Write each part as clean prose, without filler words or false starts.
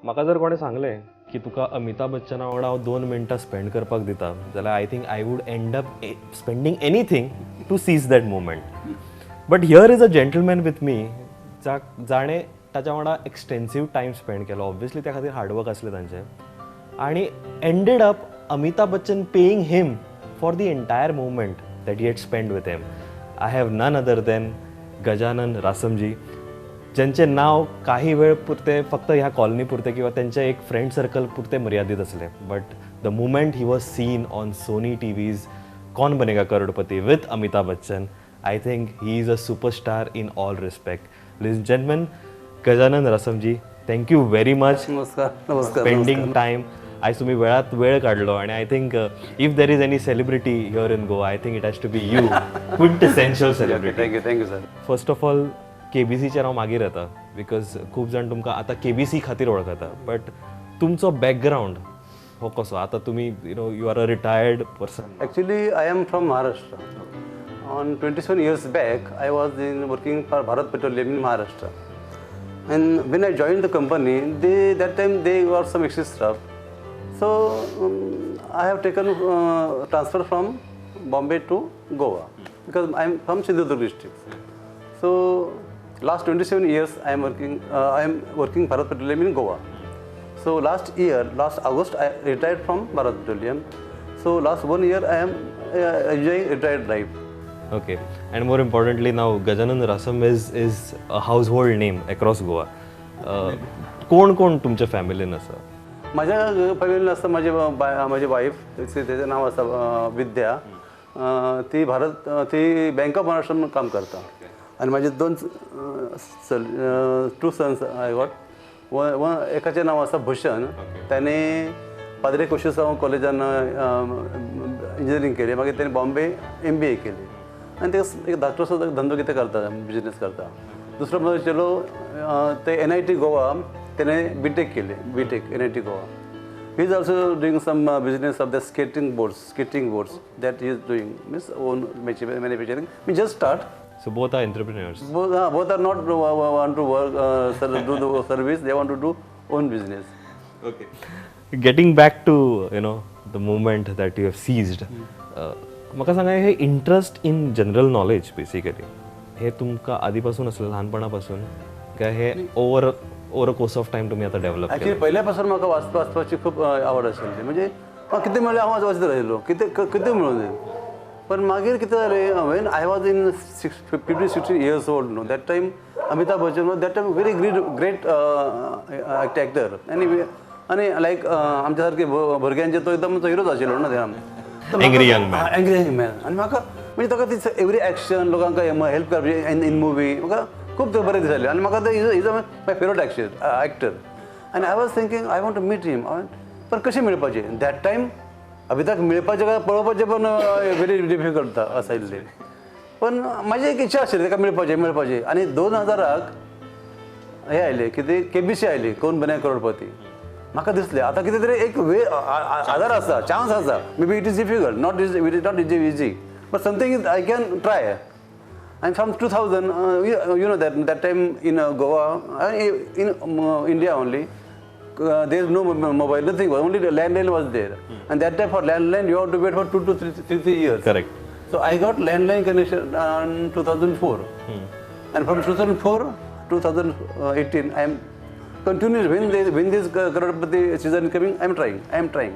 म्हाका जर कोणें सांगलें की तुका अमिताभ बच्चना वांगडा हांव 2 मिनटां स्पेंड करपाक दिता जाल्यार I think I would end up spending anything to seize that moment. But here is a gentleman with me जाणें ताच्या वांगडा एक्सटेन्सीव टायम स्पेंड केलो. ऑब्वियसली त्या खातीर हार्डवर्क आसलें तांचें आनी ended up Amitabh Bachchan paying him for the entire moment that he had spend with him. I have none other than Gajanan Rasamji, ज्यांचे नाव काही वेळ पुरते फक्त ह्या कॉलनी पुरते किंवा त्यांच्या एक फ्रेंड सर्कल पुरते मर्यादित असले. But the moment he was seen on Sony TV's Kaun Banega Crorepati with Amitabh Bachchan, I think he is a superstar in all respect. Ladies and gentleman, Gajanan Rasamji, thank you very much spending time. आयज तुम्ही वेळात वेळ काढलो आणि I think if there is any celebrity here in Goa I think it has to be you, quintessential celebrity. Thank you sir. First of all केबीसीचेर हांव मागीर येता बिकॉज खूब जाण तुमकां आतां केबीसी खातीर वळखता, बट तुमचो बॅकग्रावंड हो कसो? आतां तुमी you are a retired person. Actually, I am from Maharashtra. On 27 years back, I was working for Bharat Petroleum in Maharashtra. And when I joined the company, that time they were some extra staff. So I have taken transfer from Bombay to Goa because I am from Sindhudurg district. So last 27 years I am working Bharat Petroleum in Goa. So last August I retired from Bharat Petroleum. So last 1 year I am enjoying retired life. Okay, and more importantly now Gajanan Rasam is a household name across Goa. कोण कोण तुमच्या फॅमिलीन आसा? माझ्या फॅमिलीन आसता माझी wife, त्याचं नाव आसा विद्या. ती बँक ऑफ महाराष्ट्रात काम करता. आणि माझे 2 सन्स आय गॉट. एकाचे नाव आसा भूषण, त्याने पाद्रे कोशिसांव कॉलेजान इंजिनियरींग केली, मागीर त्याने बॉम्बे MBA केली आणि ते एक धाकटोसो धंदो कितें करता, बिजनेस करता. दुसरो म्हजो चेलो ते NIT गोवा, त्याने BTech केली, NIT Goa. He is also doing some business of the skating boards that he is doing, means own manufacturing. मी just start. So both are entrepreneurs. Both are not want to work, do the service. They want to do own business. Okay. Getting back to the moment that you have seized. म्हाका सांगा, हे interest in general knowledge basically हे तुमकां आधीपासून असलें, ल्हानपणापासून काय हे over a course of time तुम्ही आता डेव्हलप केलं? ॲक्च्युली पहिल्यापासून म्हाका वाचपाची खूप आवड आशिल्ली. म्हणजे म्हाका कितें मेळ्ळें हांव वाचत राहिलो, कितें मेळूं दे. पण मागीर कितें जालें, when I was in 15-16 years old न्हू, that time Amitabh Bachchan that time very great actor. आनी लायक आमच्या सारके भुरग्यांचे तो एकदम हिरोच आशिल्लो न्हू ते. Angry young man. आनी म्हाका म्हणजे ताका ती एवरी एक्शन लोकांक हेल्प करप इन मुवी म्हाका खूब बरें दिसलें. आनी म्हाका इज माय फेवरेट एक्टर. आनी I was thinking I want to meet him. पण कशें मेळपाचें? दॅट टायम अभिताक मेळपाचें काय पळोवपाचें पण व्हेरी डिफिकल्ट आशिल्लें. पण म्हाजी एक इच्छा आशिल्ली ताका मेळपाचें. आनी 2000 हे आयले, कितें KBC आयली, कोण बनेगा करोडपती. म्हाका दिसलें आतां कितें तरी एक आदार आसा, चान्स आसा. May be it is difficult, not easy, but something is I can try. And from 2000, you know that time in Goa, in India only, there is no mobile, nothing was, only the landline was there. And that time for landline you have to wait for 2 to 3 years. Correct. So I got landline connection in 2004. And from 2004 to 2018, I am continuous, when this Karodpati season coming, I am trying.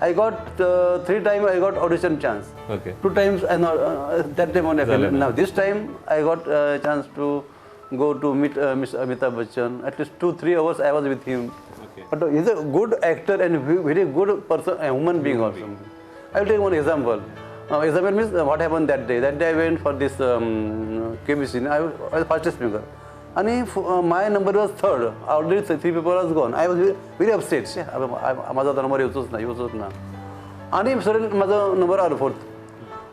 I got 3 times I got audition chance. Okay. 2 times and that time only I failed. Now this time I got a chance to go to meet Mr. Amitabh Bachchan. At least 2-3 hours I was with him. Okay. But he's a good actor and very good person, a human being also. I will take one example. Example means what happened that day. That day I went for this KBC. I was fastest speaker. And my number was 3rd. Already 3 people was gone. I was very upset. माझा number येवचोच ना. आणि sudden माझा number आलो 4th.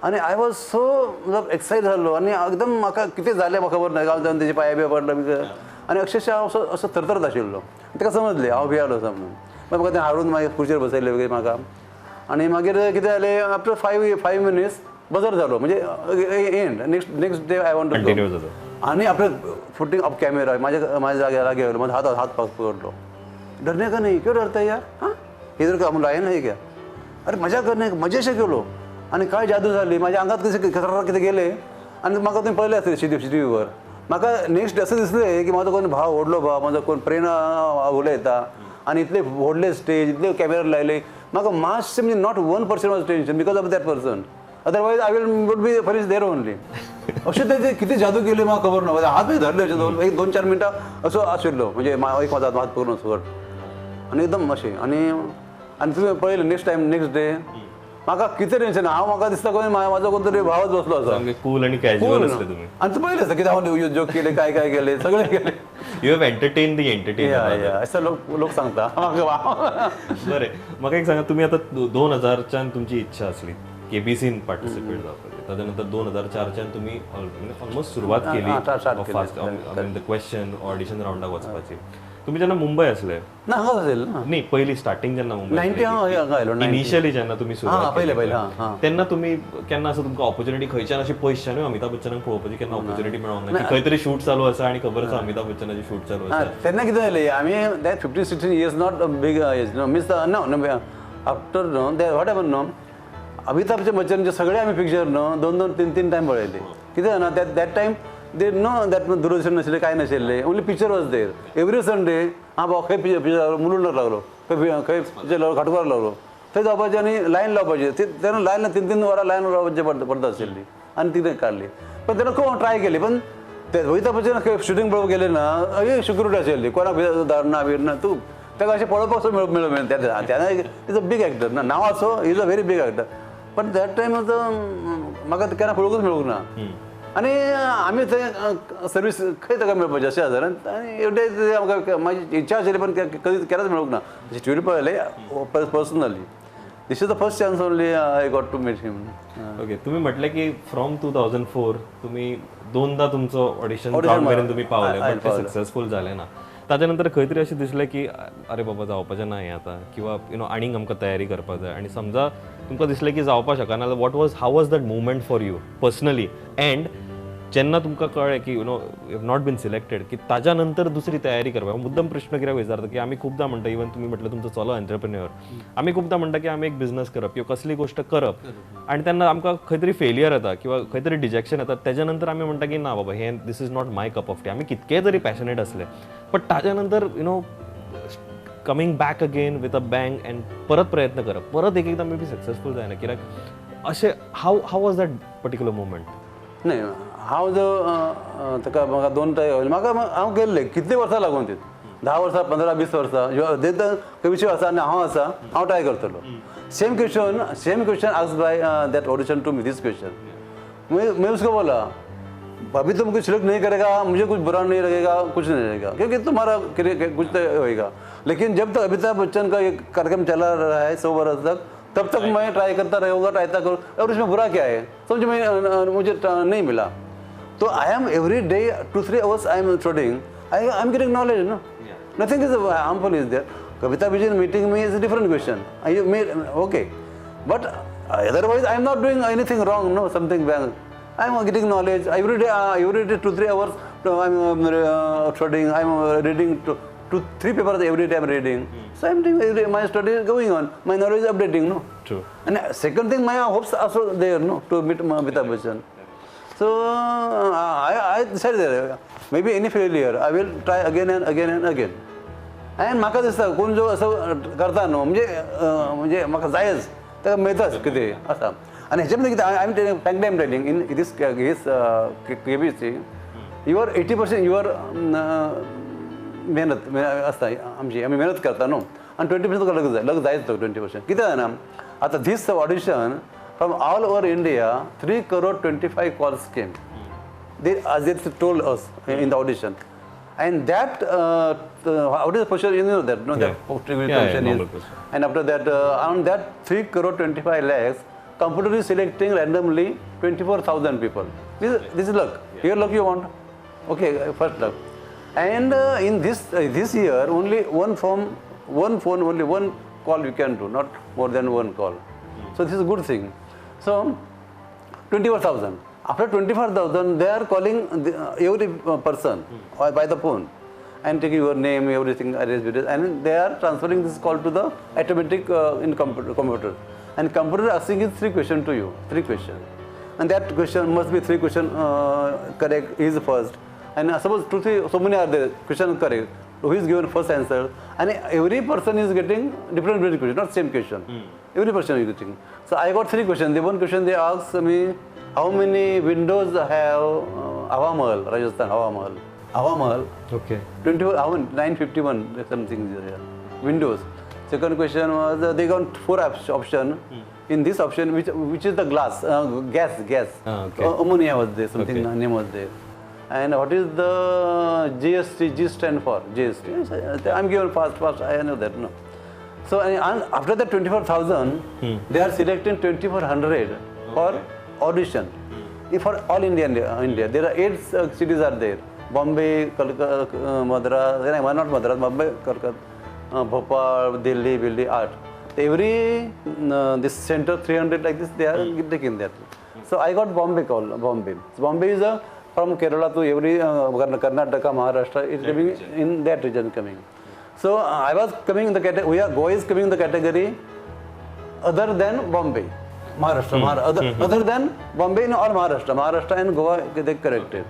आणि I was so excite जाल्लो आनी एकदम म्हाका कितें जालें म्हाका खबर ना. हांव जावन तेजे पांया बी पडलो आनी अक्षरशः हांव असो थरथरत आशिल्लो. ताका समजलें हांव भियालो असो म्हणून. मागीर म्हाका तें हाडून मागीर खुर्चेर बसयलें वगैरे म्हाका. आनी मागीर कितें जालें, आफ्टर 5 minutes बजर जालो, म्हणजे end. Next day I want to go. आणि आपलं फुटिंग ऑफ कॅमेरा माझ्या जाग्याला गेलो, माझा हात पकडलो. डरने का नहीं, क्यों डरता है यार, हां इधर का हम लायन आहे क्या, अरे मजा करणे मजेशी गेलो आणि काय जादू झाली माझ्या अंगात कसे किती गेले आणि म्हाका तुम्ही पळयले आसतले टीव्हीवर म्हाका नेक्स्ट डे असं दिसलें की माझो कोण भाव व्हडलो भाव माझो कोण प्रेरणा उलयता आणि इतले व्हडले स्टेज इतले कॅमेरा लायले म्हाका मातशें म्हणजे not 1% was tension because of that person otherwise I would be finish there only अशें ते किती जादू केली म्हाका खबर ना हात बी धरले अशें एक 2-4 मिनटां असो आशिल्लो म्हणजे एक माझा हात पकडून सगळं आणि एकदम अशें आणि तुम्ही पळयलें नेक्स्ट डे म्हाका कितें टेन्शन हांव म्हाका दिसता कोणी म्हाजो कोण तरी भावच बसलो आसा कूल आणि कॅज्युअल असले तुम्ही आणि तू पळयलें आसा कितें हांव जोक केले काय केले सगळे केले you have entertain the entertain असं लोक सांगता म्हाका बरें म्हाका एक सांगा तुम्ही आता 2000च्यान तुमची इच्छा असली केबीसीन पार्टिसिपेट जावपाची ताच्या नंतर 2004च्यान तुम्ही ऑलमोस्ट सुरवात केली फास्ट क्वेश्चन ऑडिशन राउंडाक वचपाची तुम्ही जेन्ना मुंबय असले ना हांगाच असेल ना नाही पहिली स्टार्टिंग जेन्ना मुंबय 90 इनिशियली जेन्ना तुम्ही सुरवात पहिले तेन्ना तुम्ही केन्ना असं तुमकां ऑपॉर्च्युनिटी खंयच्यान अशी पयशांनी अमिताभ बच्चनाक पळोवपाची केन्ना ऑपॉर्च्युनिटी मेळोंक ना की खंय तरी शूट चालू आसा आणि खबर आसा अमिताभ बच्चनाची शूट चालू आसा तेन्ना कितें जालें आमी that 15-16 years not big age no means no after no that whatever no Amitabh बच्चनचे सगळे आमी पिक्चर नो 2-3 टायम पळयले कितें जाणा that time they no that Doordarshan नाशिल्लें काय नाशिल्लें only picture was there every Sunday हां बाबा खंय पिक्चर मुलुंडाक लागलो खंय पिक्चर लागलो खाटवार लागलो थंय जावपाचें आनी लायन लावपाची तेन्ना लायन 3-3 वरां लायन लावपाची पडटा आशिल्ली आनी तिथे काडली पण तेन्ना खूब ट्राय केली पण ते अमिताभ बच्चन खंय शुटींग पळोवपाक गेले ना अय सिक्युरिटी आशिल्ली कोणाक धरना बिरना तूं ताका अशें पळोवपाक मेळ्ळें तेन्ना इज अ बिग एक्टर ना नांव आसो is a very big actor पण दॅट टायम म्हाका केन्ना पळोवंकूच मेळूंक ना आनी आमी थंय सर्वीस खंय ताका मेळपाची अशें आसा आनी एवढे आमकां म्हाजी इच्छा आशिल्ली पण कधी केन्नाच मेळूंक ना टिवी पळयले personally this is the first chance only I got to meet him okay तुम्ही म्हटले की फ्रॉम 2004 तुम्ही दोनदा तुमचं ऑडिशन राउंड मेरेन तुम्ही पावले पण ते सक्सेसफुल झाले ना ताच्या नंतर खंय तरी अशें दिसलें की अरे बाबा जावपाचें ना हें आतां किंवा आनीक आमकां तयारी करपाक जाय आनी समजा तुमकां दिसलें की जावपाक शकना जाल्यार हाव was that movement for you personally and जेन्ना तुमकां कळ्ळें की you have not been selected की ताच्या नंतर दुसरी तयारी करपाक मुद्दम प्रश्न कित्याक विचारता की आमी खूबदां म्हणटा इवन तुमी म्हटलें तुमचो चलो एंटरप्रेन्युअर आमी खूबदां म्हणटा की आमी एक बिझनस करप किंवा कसली गोष्ट करप आनी तेन्ना आमकां खंय तरी फेलियर येता किंवा खंय तरी डिजेक्शन येता तेज्या नंतर आमी म्हणटा की ना बाबा हें this is not my cup of tea आमी कितकेय जरी पॅशनेट असले बट ताच्या नंतर coming back again with a bang and परत प्रयत्न करप परत एकदा मे बी सक्सेसफूल जायना कित्याक अशें हाव वॉज दॅट पर्टिक्युलर मुवमेंट नाही हांव जो ताका म्हाका 2 टायम म्हाका हांव गेल्ले कितले वर्सां लागून ती 10 वर्सां 15-20 वर्सां देत कविशे आसा आनी हांव आसा हांव ट्राय करतलो same question asked by that audition to me this question मैं उसको बोला अभी तो मुझे सिलेक्ट नहीं करेगा मुझे कुछ बुरा नहीं लगेगा कुछ नहीं लगेगा क्योंकि तुम्हारा कुछ तो होएगा लेकिन जब तक अमिताभ बच्चन का एक कार्यक्रम चला रहा है 100 वर्ष तक तब तक मैं ट्राई करता रहूँगा और इसमें बुरा क्या है समझ में मुझे नहीं मिला तो I am every day 2-3 hours I am studying I am getting knowledge no nothing is harmful is there Kavita vision meeting में is a different question I made okay but otherwise I am not doing anything wrong no something bad I am getting knowledge every day 2-3 hours. I am studying. I am reading 2-3 papers every day. I am reading. So I am doing my study is going on. My knowledge is updating. No. True. And second thing, my hopes also there. No, to meet Amitabh Bachchan. So I decided that maybe any failure, I will try again and again and again. And म्हाका दिसता कोण जो असं करता न्हू म्हणजे म्हाका जायच ताका मेळटाच कितें आसा आणि ह्याच्यामध्ये किती I am frankly I am telling in this KBC your 80% your मेहनत आसता आमची आमी मेहनत करता न्हू आनी 20% तुका लग जायच तो 20% कितें जायना आतां this audition from all over India 3,25,00,000 calls came. They told us in the audition. And that, how does the question, you know that, no, yeah. That question is. And after that, on that 3,25,00,000, computer is selecting randomly 24,000 people. This is luck. Yeah. Your luck you want. Okay, first luck. And in this year, only one phone, only one call you can do, not more than one call. So this is a good thing. So 24,000. After 24,000, they are calling every person by the phone. and taking your name, everything, arrange videos, and they are transferring this call to the automatic in computer. And computer asking is 3 questions to you, 3 questions. And that question must be 3 questions correct is first. And suppose 2, 3, so many are there, question correct. Who is given first answer? And every person is getting different question, not same question. Every person is getting. So I got 3 questions. The one question they asked me, how many windows have Hawa Mahal, Rajasthan, Hawa Mahal? Hawa Mahal. Okay. 951 something there. Windows. Second question was they got 4 options. In this option, which is the glass, gas. Okay. Ammonia was there, something name was there. And what is the GST? G stand for GST. I'm given fast. I know that. No. So and after the 24,000, they are selecting 2,400 for audition. For all India, there are 8 cities are there. Bombay, Kolkata, Madras, not Madras, Bombay, Kolkata, Bhopal, Delhi, 8. Every this center 300 like this they are taking that. So I got Bombay call. Bombay. So Bombay is from Kerala to every Karnataka, Maharashtra. It's coming in that region coming. So I was coming in the category. Goa is coming in the category other than Bombay, Maharashtra. Other than Bombay or Maharashtra and Goa they corrected.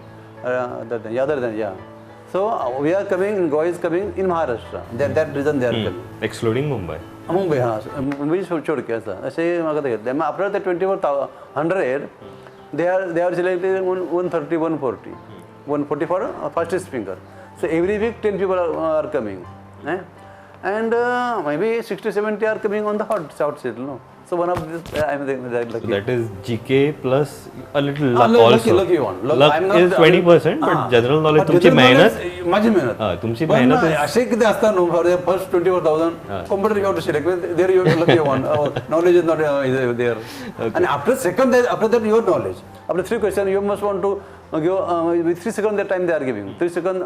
Other than. So we are coming. In Goa is coming in Maharashtra. That region they are coming. Excluding Mumbai. Mumbai, Mumbai छोड़ के ऐसा ऐसे मगर देखते हैं after the 24,100 they are selected 130 140 for fastest finger. So every week 10 people are coming, and maybe 60-70 are coming on the hot seat, no. So one of this I'm lucky. So that is GK plus a little luck also. Lucky one. Luck is 20%, but general knowledge तुमची मेहनत. माझी मेहनत. तुमची मेहनत. असे किती असतात no for the first 24,000 computer you have to select. There you lucky one. Knowledge is not there. Okay. And after that your knowledge. After 3 questions you must want to give with 3 seconds that time they are giving. 3 seconds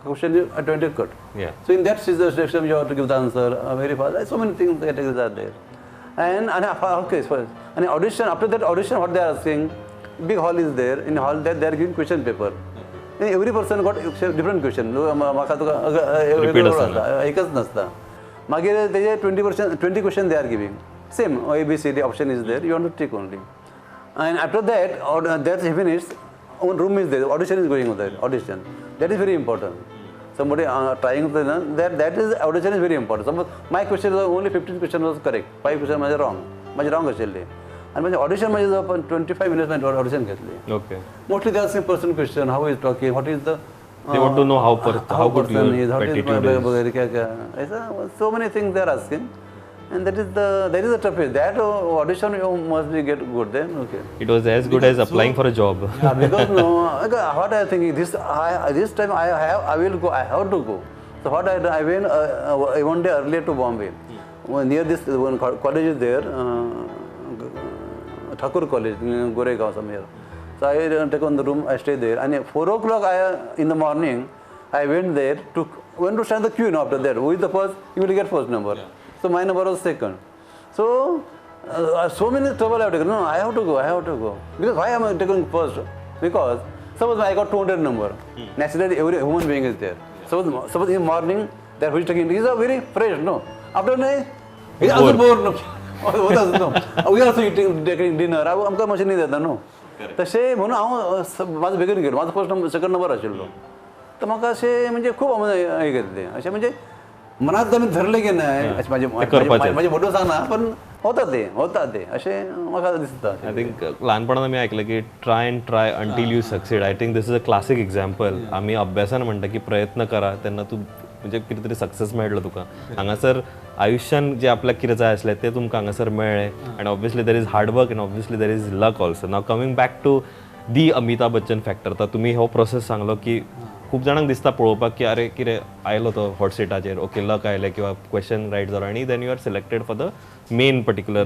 question 20 cut. Yeah. So in that system you have to give the answer very fast. So many things categories are there. And okay, and audition, after that audition, what they are asking, big hall is there. In hall that they are giving question paper. And every person got different question. Repeat एकच नसता. मागे त्याचे 20 question they are giving. Same A, B, C, D option is there. You want to tick only. And after that, that's finished. One room is there. Audition is going on there. Audition. That is very important. Somebody trying to that is audition is very important. Suppose my question was only 15 question was correct, 5 question was wrong. माझे wrong असेल and माझे audition माझे 25 minutes मध्ये audition घेतली. Okay. Mostly they are asking person question, how is talking, what is the they want to know how good your attitude is. वगैरे क्या ऐसा so many things they are asking. And that is the toughest. That audition you must be get good then. Okay. It was as good as applying for a job. Yeah, because what I think this time I will go. I have to go. So what I went one day earlier to Bombay. Near this one college is there, Thakur College, Goregaon somewhere. So I take on the room. I stay there. And at 4 o'clock in the morning, I went there went to stand the queue. After that, who is the first? You will get first number. Yeah. So my number was second. So so many trouble I have taken. No, I have to go. Because why am I taking first? Because suppose I got 200 number. Naturally, every human being is there. Suppose in the morning, that who is taking, these are very fresh, no. After night, he is also bored, no. We are also taking dinner. आमका machine नाही देता no. तसे म्हणून माझं बेगीन गेलो. माझा first number second number आशिल्लो. तर म्हाका अशें म्हणजे खूप हे घेतले. अशें म्हणजे मनात आम्ही धरले की नाही माझे मोठं सांगना पण होता ते असे म्हाका दिसता. आय थिंक लहानपणात आम्ही ऐकलं की try until you succeed. I think this is a classic example. आम्ही अभ्यासान म्हणटा की प्रयत्न करा तेन्ना तूं म्हणजे कितें तरी सक्सेस मेळटलो तुका. हांगासर आयुश्यान जे आपल्याक कितें जाय आसलें तें तुमकां हांगासर मेळ्ळें. And obviously there is hard work and obviously there is luck also. Now coming back to the Amitabh Bachchan factor. तर तुमी हो प्रोसेस सांगलो की खूप जाणांक दिसता पळोवपाक की अरे कितें आयलो तो हॉट सिटाचेर, ओके लक आयलें किंवा क्वेश्चन रायट जालो आनी then you are selected for the main particular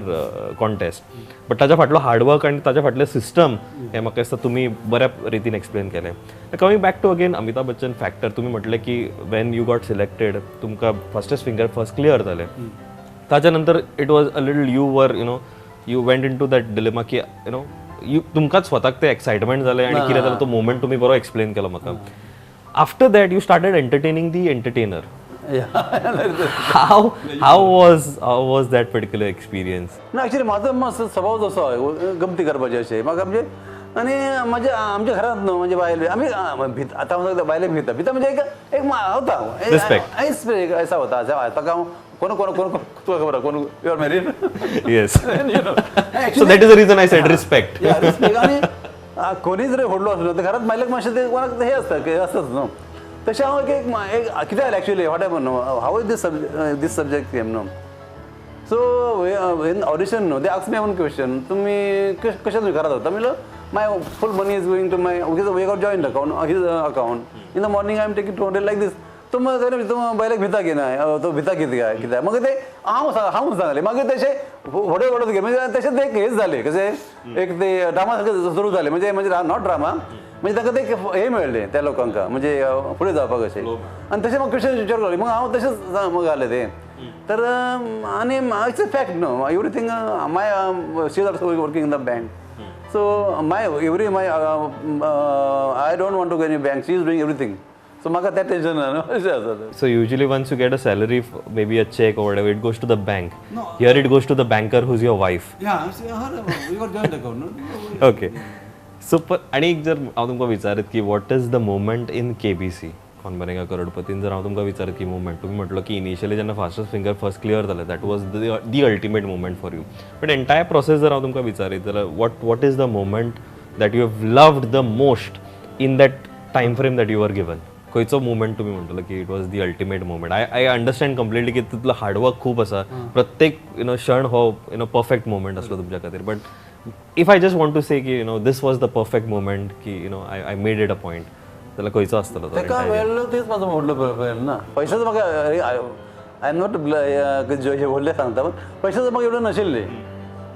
contest. But ताच्या फाटलो हार्डवर्क आनी ताच्या फाटलें सिस्टम हें म्हाका दिसता तुमी बऱ्या रितीन एक्सप्लेन केलें. Coming back to again Amitabh Bachchan factor. तुमी म्हटलें की वेन यू गॉट सिलेक्टेड तुमकां फस्टेस्ट फिंगर फर्स्ट क्लियर जालें. ताच्या नंतर it was a little you went into that dilemma की तुमकांच स्वताक तें एक्सायटमेंट जालें आनी कितें जालें तो मोमेंट तुमी बरो एक्सप्लेन केलो म्हाका. after that you started entertaining the entertainer. Yeah. How was that particular experience? ना ॲक्च्युली माझा मस्त स्वभाव जसो आहे गमती करपाचे असे म्हाका म्हणजे आणि म्हणजे आमच्या घरात न्हू म्हणजे बायले आम्ही आता म्हणतो बायले भिता म्हणजे एक होता Respect. ऐसा होता आता का कोण तुला खबर आहे कोण you are married Yes. So that is the reason I said respect. आणि कोणी जरी होडलो असलो तर घरात मायलेक मातशें ते कोणाक हे असतं की असतंच न्हू तशें हांव एक कितें जालें एक्चुअली वॉट हॅपन न्हू हाव इज दीस सब्जेक्ट केम न्हू सो इन ऑडिशन न्हू they ask me one question तुम्ही कशा तुम्ही घरात होता म्हणलं my full money is going to my we got joint account his account in the morning I am taking 200 like this तो मग तुम्ही बायलेक भिता की नाही तो भिता कितें मग ते हांव सांगले मागीर तशें व्हडे व्हडत घे म्हणजे तशें ते हेच झाले कशें एक ते ड्रामा सुरू झाले म्हणजे नॉट ड्रामा म्हणजे ताका ते हे मेळ्ळें त्या लोकांक म्हणजे फुडें जावपाक अशें आनी तशें म्हाका क्वेश्चन विचार करले मग हांव तशेंच मग घालें तें तर आनी इट्स अ फॅक्ट न्हू everything my she is also working in the bank so my I don't want to go in bank she is doing everything So म्हाका त्या टेन्शन ना अशें आसा. So usually once you get a salary, maybe a check or whatever, it goes to the bank. No. Here it goes to the banker who's your wife. Yeah, we got joint account, no? Okay. So आणि एक जर हांव तुमकां विचारत की what is the moment in KBC कौन बनेगा करोडपतीन जर हांव तुमकां विचारत की मोमेंट तुम्ही म्हटलो की इनिशियली जेन्ना फास्टस्ट फिंगर फर्स्ट क्लियर जालें that was the ultimate moment for you but entire process जर हांव तुमकां विचारीत जाल्यार what is the moment that you have loved the most in that time frame that you are given खंयचो moment तुम्ही म्हणटलो की it was the ultimate moment I understand completely की तितलो हार्डवर्क खूप आसा प्रत्येक क्षण हो परफेक्ट मोमेंट आसलो तुमच्या खातीर but if I just want to say की this was the perfect moment की I made it a point जाल्यार खंयचो आसतलो तो तेका मेळ्ळो तेच म्हाजो व्हडलो प्रोब्लेम ना पयशाचो म्हाका आय एम नॉट व्हडलें सांगता पूण पयशाचो म्हाका एवढो नाशिल्ले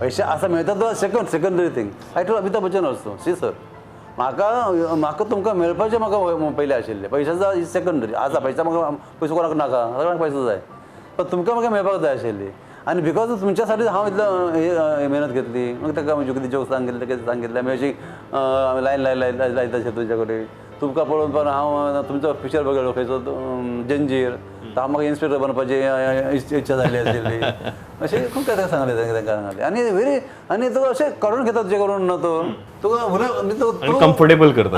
पयशे आसा मेळटा तो secondary thing I told Amitabh Bachchan also see sir म्हाका तुमकां मेळपाचें म्हाका पयलें आशिल्लें पयशाचो इज सेकंडरी आसा पैसा म्हाका पयसो कोणाक नाका सगळ्यांक पैसो जाय पण तुमकां म्हाका मेळपाक जाय आशिल्ली आनी बिकॉज तुमच्या साठी हांव इतलो मेहनत घेतली मग ताका कितें जोक सांगिल्ले कितें सांगिल्लें आमी अशी लायन लायता तुमच्या कडेन तुमकां पळोवन हांव तुमचो पिक्चर बघितलो खंयचो जंजीर हांव म्हाका इन्स्पेक्टर बनपाची इच्छा जाल्ली आशिल्ली अशें खूब काय सांगलें तांकां सांगलें आनी आनी तो अशें करून घेता तुजे करून न्हू तो तुका कम्फर्टेबल करता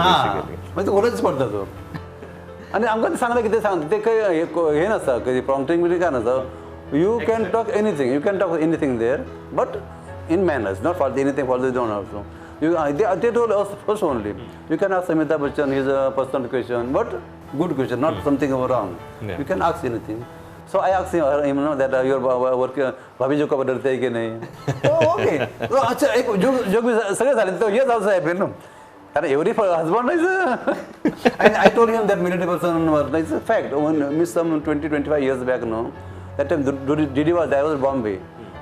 मागीर तूं उलयच पडटा तो आनी आमकां ते सांगलें कितें सांग ते खंय हें नासता प्रॉम्प्टिंग बी काय नासता you can talk anything there but in manners not for anything for the don't also they told us first only you can ask Amitabh Bachchan his personal question but good question not something wrong you can ask anything so I asked him that your work भाभी जो कब डरते है कि नहीं okay तो अच्छा एक joke सगळे झाले तो हेच आल्सो हॅपी नो कारण every husband is and I told him that military person was it's a fact when miss some 20-25 years back no that time Didi was there was Bombay.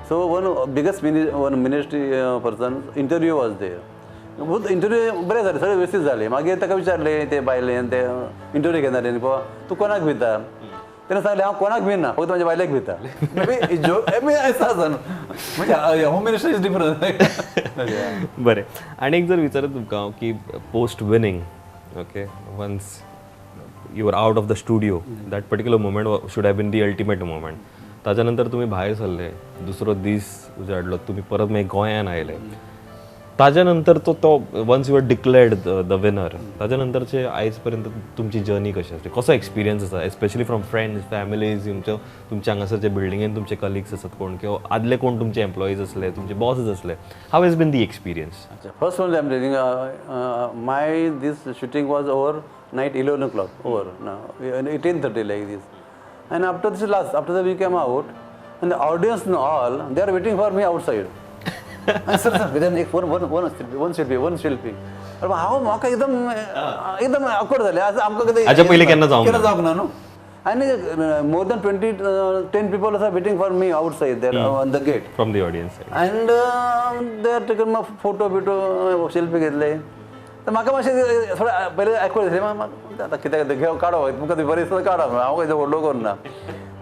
So one biggest ministry person interview was there. बहुत interview बरे झाले सगळे व्यवस्थित झाले मागीर ताका विचारले ते बायलेन ते इंटरव्यू घेणारे पळय तूं कोणाक भिता तेणें सांगलें हांव कोणाक भिना फक्त म्हाज्या बायलेक भिता मे जोक म्हणजे होम मिनिस्टर इज डिफरंट बरें आनी एक जर विचारत तुमकां की post winning okay once you are out of the studio that particular moment should have been the ultimate moment ताच्या नंतर तुम्ही भायर सरले दुसरो दीस उजाडलो तुम्ही परत मागीर गोंयान आयले ताच्या नंतर तो once you are declared the winner ताच्या नंतरचे आयज पर्यंत तुमची जर्नी कशी आसली कसो एक्सपिरियन्स आसा एस्पेशली फ्रॉम फ्रेंड्स फॅमिलीज तुमच्या हांगासरचे बिल्डिंगेन तुमचे कलिग्स आसात कोण किंवा आदले कोण तुमचे एम्प्लॉईज असले तुमचे बॉसीस असले how has been the experience first one I am telling my this shooting was over night 11 o'clock over 10:30 like this. And after that we came out, and the audience and all, they are waiting for me outside. And sir, then one selfie. अरे हांव म्हाका एकदम awkward जालें आज आमकां कितें हाच्या पयलीं केन्ना जावंक ना न्हू आनी more than 10 people are waiting for me outside there on the gate from the audience side. And they are taken my photo selfie घेतले तर म्हाका मातशें थोडें पयलीं awkward जालें आतां कितें घेव काडो तुमकां ती बरी काडो हांव खंयचो व्हडलो करना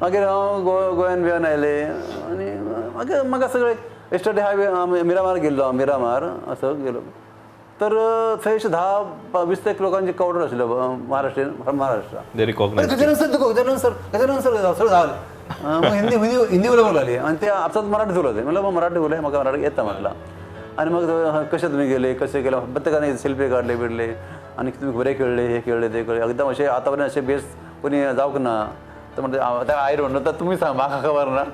मागीर हांव गोंयान बियान आयले आनी मागीर म्हाका सगळें एस्टरडे हांवें मिरामार गेल्लो मिरामार असो गेलो तर थंय अशे 10-20 एक लोकांचे कावंटर आशिल्ले Maharashtrian from Maharashtra. They recognise. Gajanan sir देखो, गजानन सर सगळं झालं. मग हिंदी उलयपाक लागली आनी ते आपसात मराठीत उलयले. म्हणलं मग मराठी उलय, म्हाका मराठी येता म्हटलं. आणि मग कसे तुम्ही गेले, कसे केले, प्रत्येकाने सेल्फी काढले बिडले आणि तुम्ही बरे खेळले, हे खेळले ते खेळले, एकदम असे आतापर्यंत असे बेस्ट कोणी जावंक ना. तर म्हणते त्या आयर म्हणलं तर तुम्ही सांग, म्हाका खबर ना.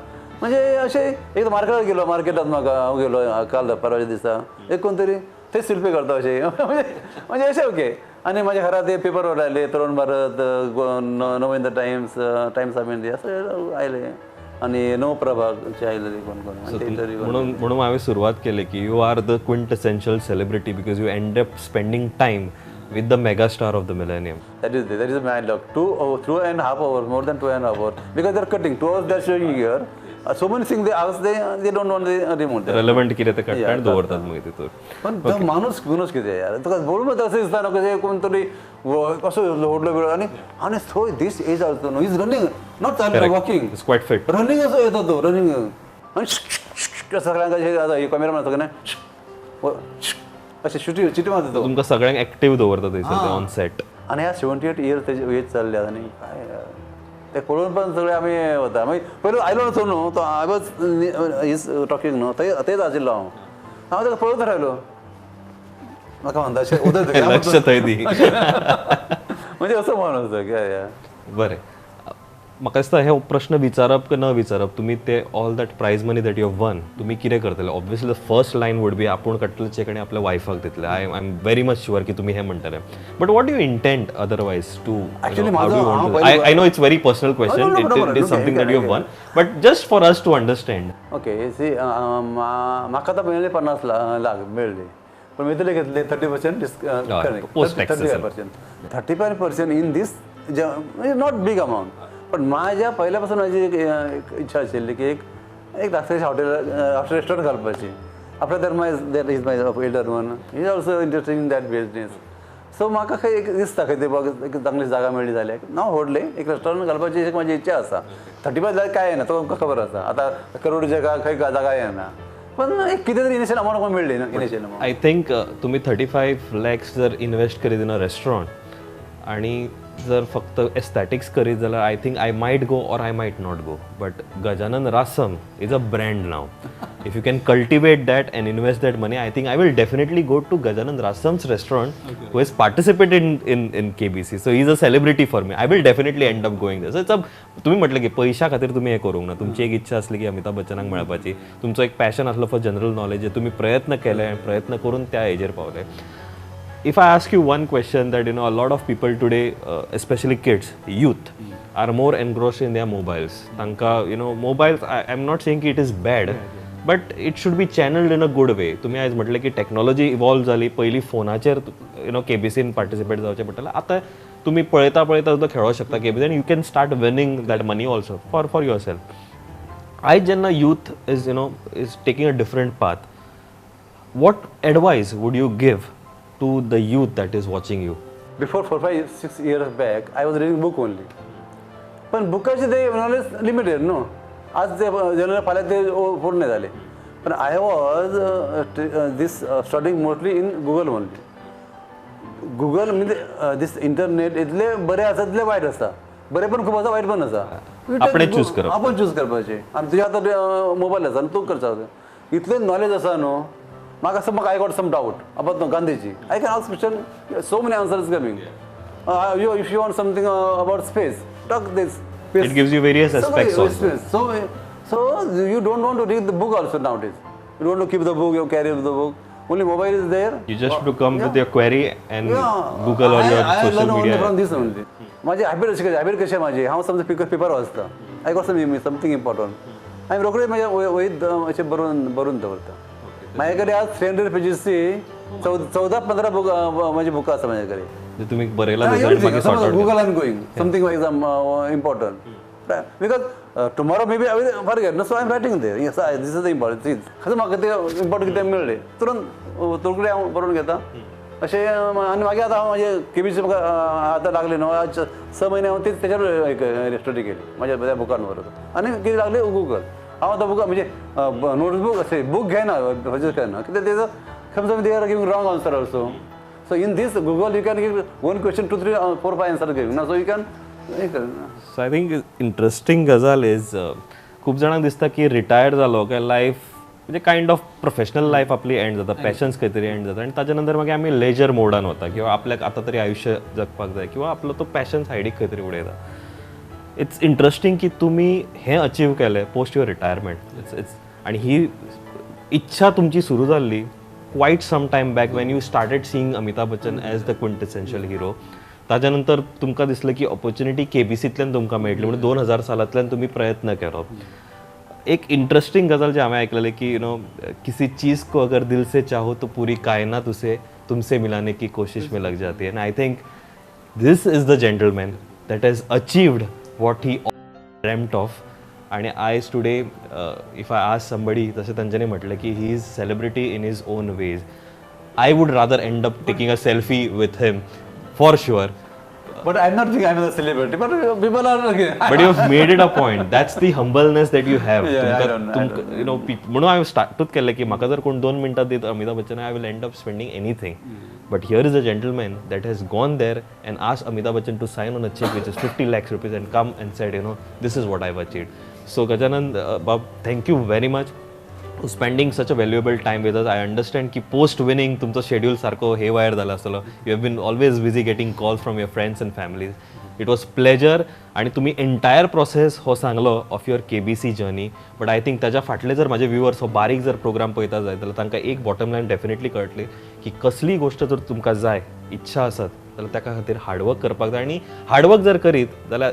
म्हणजे असे एकदा मार्केटात गेलो, मार्केटात म्हाका हांव गेलो काल परवाच्या दिसा, एक कोण तरी ते सेल्फी काढता असे म्हणजे असे ओके. आणि माझ्या घरात ते पेपरवर आले, Tarun Bharat, Navhind times of India असं आयले आणि नवप्रभागचे आयले कोण कोण. म्हणून हांवें सुरवात केली की you are the quintessential celebrity because you end up spending time with the mega star of the millennium. That is my luck. 2.5 hours, more than 2.5 hours, because they're cutting 2 hours. They're showing here. So many things they ask, they don't want to remove that. Relevant किती ते cut आणि दवरतात मग तिथून. पण तो माणूस किती यार, तुका बोलून तर असं दिसता ना कसे कोणतरी कसं ओढलं बिडलं आणि so this age also no is running, not walking, it's quite fit. Running असं येतो तो रनिंग आणि सगळ्यांका कॅमेरामॅन सगळ्यांना असे चिटी मारतो. तुमकां सगळ्यांक ऍक्टिव्ह दवरता थंयसर ऑन सेट. आणि ह्या 78 इयर्स त्याची एज चालली आणि काय ते पळोवन पण सगळे आम्ही होता. मागीर पयलो आयलो नसो न्हू तो, आय वॉज इज टॉकिंग न्हू, थंयच आशिल्लो हांव ताका पळोवच रावलो. म्हाका म्हणटा अशें उदक लक्ष थंय दी. म्हणजे असं माणूस काय. बरें, म्हाका दिसता हे प्रश्न विचारप की न विचारप, तुमी ते all that prize money that you have won तुमी कितें करतले. Obviously the first line would be आपूण काडटले चेक आनी आपल्या वायफाक दितले. I am very much sure की तुमी हें म्हणटले. But what you intent otherwise to, I know it's very personal question, it is something that you have won, but just for us to understand. Okay see, म्हाका आतां मेळ्ळें 50 लाख मेळ्ळे, पण मी तरी घेतले 30% 35% in these, not big amount. पण माझ्या पहिल्यापासून माझी एक इच्छा आशिल्ली की एक धाकटेशें हॉटेल रेस्टॉरंट घालपाची. आपल्या that is my Elder one, is also interested in that business. So म्हाका खंय एक दिसता खंय ते एक चांगली जागा मेळ्ळी जाल्यार हांव व्हडलें एक रेस्टॉरंट घालपाची एक म्हाजी इच्छा आसा. 35 लाख काय येना, तो तुमकां खबर आसा. आतां करोड जगा खंय जागा येना, पण एक कितें तरी इनिशियल अमाउंट म्हाका मेळ्ळी ना. इनिशियल अमाउंट आय थिंक तुमी 35 lakhs जर इन्वेस्ट करीत इन अ रेस्टॉरंट आणि जर फक्त एस्थेटिक्स करीत जाल्यार I think I might go or I might not go. But Gajanan Rasam is a brand नाव. If you can cultivate that and invest that money, I think I will definitely go to Gajanan Rasam's restaurant who has participated in KBC. So he is a celebrity for me. I will definitely end up going there. So तुम्ही म्हटलं की पैशा खातीर तुम्ही हे करूंक ना. तुमची एक इच्छा असली की अमिताभ बच्चनाक मेळपाची, तुमचो एक पॅशन असलो फॉर जनरल नॉलेज, तुम्ही प्रयत्न केले, प्रयत्न करून त्या हेजेर पावले. If I ask you one question that a lot of people today, especially kids, youth, are more engrossed in their mobiles. Tanka, mobiles, I'm not saying it is bad, but it should be channeled in a good way. तुम्ही आज म्हटले की technology evolve झाली. पहिली फोनाचेर KBCन participate जावचें पडटलें. आतां तुम्ही पळयता सुद्धा खेळूंक शकता KBC and you can start winning that money also for yourself. I जेन्ना youth is taking a different path, what advice would you give to the youth that is watching you? Before 4-5-6 years back, I was reading book only. पण बुकाचे ते knowledge limited no. आज ते general फाल्यां ते पूर्ण झाले. पण I was this studying mostly in Google only. Google म्हणजे दिस इंटरनेट इतले बरे आसा तितले वायट आसा. बरे पण खूप आसा, वायट पण आसा. आपण चूज करपाचे. आनी तुज्या आतां मोबायल आसा आनी तूं करता. इतलें नॉलेज आसा न्हू. म्हाका I got some doubt about Gandhiji. I can ask question, so many answers coming. If you want something about space, talk this. It gives you various aspects also. So you don't want to read the book also nowadays. You don't want to keep the book, you carry the book. Only mobile is there. You just have to come with your query and Google or your social learn media. Only from this only. माझी habit कशी आहे माझी. हांव समजा paper वाचता. I got something important. हांवें रोखडेच माझ्या वहीत अशें बरोवन दवरता. माझ्याकडे आज 300 पेजीसची 14-15 बुक माझी बुकां आसा माझ्या कडेन. तुम्ही बरयला Google I am going something exam important because tomorrow may be I will forget no. So I am writing there. Yes this is the important चीज. खंय म्हाका ते इम्पॉर्टंट कितें मेळ्ळें तुरंत तोकडे हांव बरोवन घेता अशें. आनी मागीर आतां हांव म्हाजे KBC म्हाका आतां लागले न्हू. 6 म्हयने हांव तेच्यार एक स्टडी केली म्हाज्या त्या बुकान बरोबर. आनी कितें लागले गुगल. हांव आतां बुकां म्हणजे नोटबूक अशें बूक घेयना, घेयना कित्याक तेजो sometimes they are giving wrong answer also. So in this Google you can give one question, 2, 3, 4, 5 answer giving. So you can. So I think interesting गजाल इज खूप जाणांक दिसता की रिटायर जालो काय लायफ म्हणजे कायंड ऑफ प्रोफेशनल लायफ आपली end जाता पॅशन्स खंय तरी एंड जाता आनी ताच्या नंतर मागीर आमी लेजर मोडान वता किंवा आपल्याक आतां तरी आयुश्य जगपाक जाय किंवा आपलो तो पॅशन सायडीक खंय तरी उडयता. इट्स इंटरेस्टिंग की तुमी हें अचीव केलें पोस्ट युअर रिटायरमेंट. इट्स आनी ही इच्छा तुमची सुरू जाल्ली quite some time back when you started seeing Amitabh Bachchan as the quintessential hero. ताच्या नंतर तुमकां दिसलें की ऑपॉर्च्युनिटी केबीसींतल्यान तुमकां मेळटली म्हणून 2000 सालांतल्यान तुमी प्रयत्न केलो. एक इंटरेस्टिंग गजाल जे हांवें आयकलेलें की किसी चीज़ को अगर दिल से चाहो तो पूरी कायनात उसे तुमसे मिलाने की कोशिश में लग जाती है. And I think this is the gentleman that has achieved what he dreamt of. आणि आयज today if I ask somebody तशें तांच्यांनी म्हटलें की he is celebrity in his own ways. I would rather end up taking a selfie with him for sure. But I'm not thinking I'm a celebrity. But people are. But you've made it a point. That's the humbleness that you have. Yeah, I don't know. म्हणून हांवें स्टार्टूच केलें की म्हाका जर कोण 2 मिनटां दित Amitabh Bachchan I will end up spending anything. But here is a gentleman that has gone there and asked Amitabh Bachchan to sign on a check which is 50 lakhs rupees and come and said, this is what I've achieved. So Gajanan, Bab, thank you very much for spending such a valuable time with us. I understand की post winning तुमचं schedule सारको haywire झाला आसलो. You have been always busy getting calls from your friends and families. It was pleasure आणि तुम्ही entire process हो सांगलो of your KBC journey. But I think ताच्या फाटले जर म्हाजे व्ह्युअर्स हो बारीक जर प्रोग्राम पळयता जायत जाल्यार तांकां एक बॉटम लायन डेफिनेटली कळटली की कसली गोश्ट जर तुमकां जाय इच्छा आसत जाल्यार ताका खातीर हार्डवर्क करपाक जाय. आणि हार्डवर्क जर करीत जाल्यार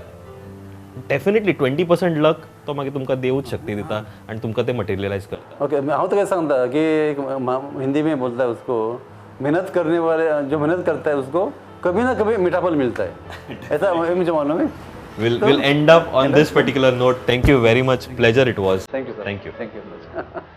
डेफिनेटली 20% लक तो मागीर तुमकां देवूच शक्ती दिता आणि तुमकां ते मटेरियलाइज करता. ओके हांव तुका सांगता की हिंदी में बोलता है उसको, मेहनत करने वाले जो मेहनत करता है उसको कभी ना कभी मीठा फल मिलता है. ऐसा मुझे मालूम है. We'll end up on this particular note. Thank you very much. Pleasure it was. Thank you, sir. Thank you. Thank you.